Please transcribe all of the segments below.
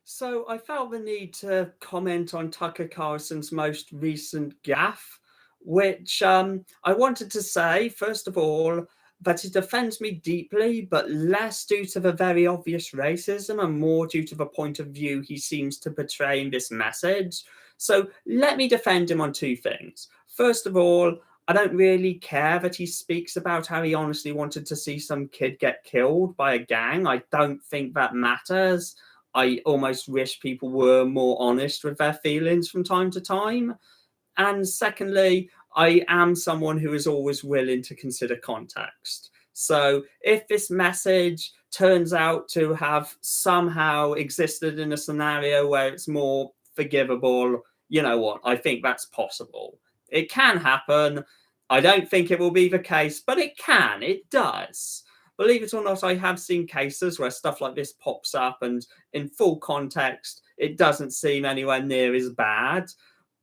So I felt the need to comment on Tucker Carlson's most recent gaffe, which I wanted to say, first of all, that it offends me deeply, but less due to the very obvious racism and more due to the point of view he seems to portray in this message. So let me defend him on two things. First of all, I don't really care that he speaks about how he honestly wanted to see some kid get killed by a gang. I don't think that matters. I almost wish people were more honest with their feelings from time to time. And secondly, I am someone who is always willing to consider context. So if this message turns out to have somehow existed in a scenario where it's more forgivable, you know what? I think that's possible. It can happen. I don't think it will be the case, but it can. It does. Believe it or not, I have seen cases where stuff like this pops up, and in full context, it doesn't seem anywhere near as bad.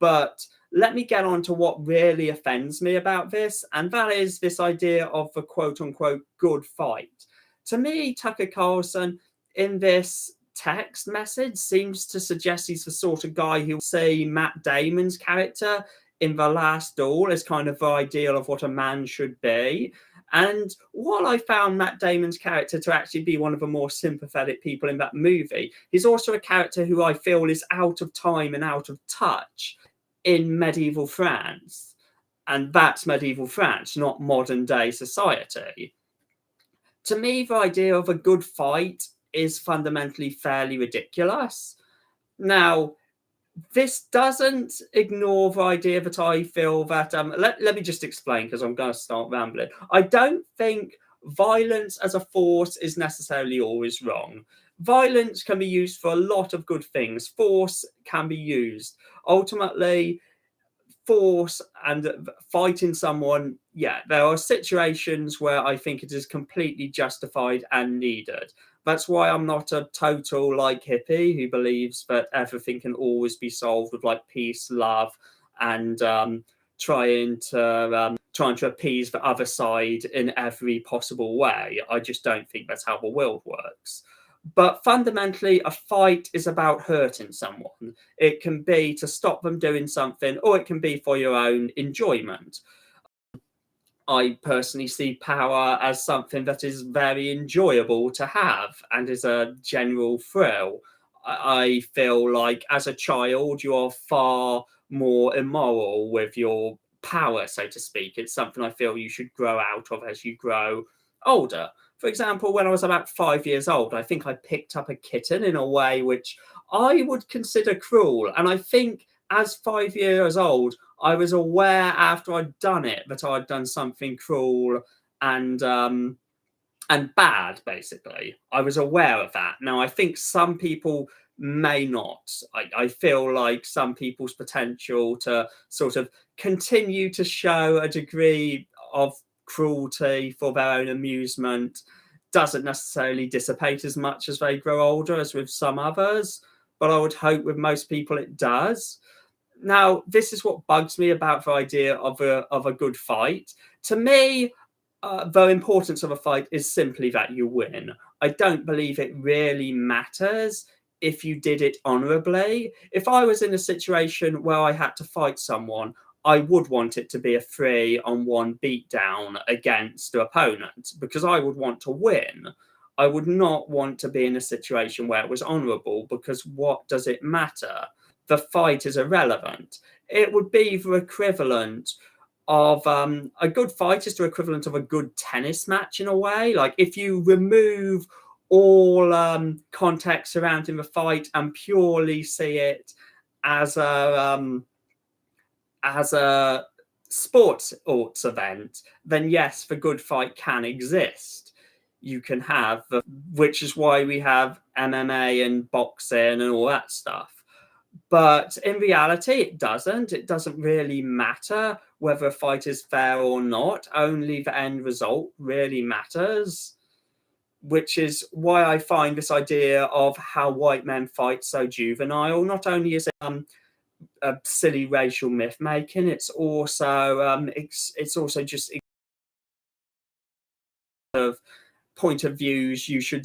But let me get on to what really offends me about this, and that is this idea of the quote unquote good fight. To me, Tucker Carlson in this text message seems to suggest he's the sort of guy who will see Matt Damon's character in The Last Duel as kind of the ideal of what a man should be. And while I found Matt Damon's character to actually be one of the more sympathetic people in that movie, he's also a character who I feel is out of time and out of touch in medieval France. And that's medieval France, not modern day society. To me, the idea of a good fight is fundamentally fairly ridiculous. Now, this doesn't ignore the idea that I feel that let me just explain, because I'm going to start rambling. I don't think violence as a force is necessarily always wrong. Violence can be used for a lot of good things. Force can be used. Ultimately, force and fighting someone, yeah, there are situations where I think it is completely justified and needed. That's why I'm not a total like hippie who believes that everything can always be solved with like peace, love, and trying to appease the other side in every possible way. I just don't think that's how the world works. But fundamentally, a fight is about hurting someone. It can be to stop them doing something, or it can be for your own enjoyment. I personally see power as something that is very enjoyable to have and is a general thrill. I feel like as a child, you are far more immoral with your power, so to speak. It's something I feel you should grow out of as you grow older. For example, when I was about 5 years old, I think I picked up a kitten in a way which I would consider cruel. And I think as 5 years old, I was aware after I'd done it that I'd done something cruel and bad. Basically, I was aware of that. Now, I think some people may not. I feel like some people's potential to sort of continue to show a degree of cruelty for their own amusement doesn't necessarily dissipate as much as they grow older as with some others. But I would hope with most people it does. Now, this is what bugs me about the idea of a good fight. To me, the importance of a fight is simply that you win. I don't believe it really matters if you did it honorably. If I was in a situation where I had to fight someone, I would want it to be a 3-on-1 beatdown against the opponent because I would want to win. I would not want to be in a situation where it was honorable, because what does it matter? The fight is irrelevant. It would be the equivalent of a good fight is the equivalent of a good tennis match in a way. Like if you remove all context surrounding the fight and purely see it as a sports arts event, then yes, the good fight can exist. You can have, which is why we have MMA and boxing and all that stuff. But in reality, it doesn't. It doesn't really matter whether a fight is fair or not. Only the end result really matters, which is why I find this idea of how white men fight so juvenile. Not only is it a silly racial myth making, it's also just of point of views you should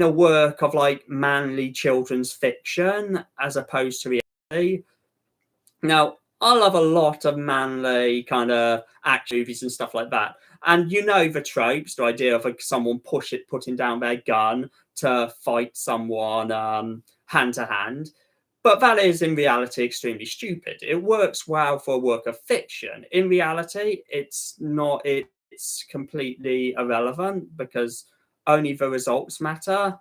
a work of like manly children's fiction as opposed to reality. Now, I love a lot of manly kind of action movies and stuff like that. And you know the tropes, the idea of like someone putting down their gun to fight someone hand to hand. But that is in reality extremely stupid. It works well for a work of fiction. In reality, it's not, it's completely irrelevant because only the results matter.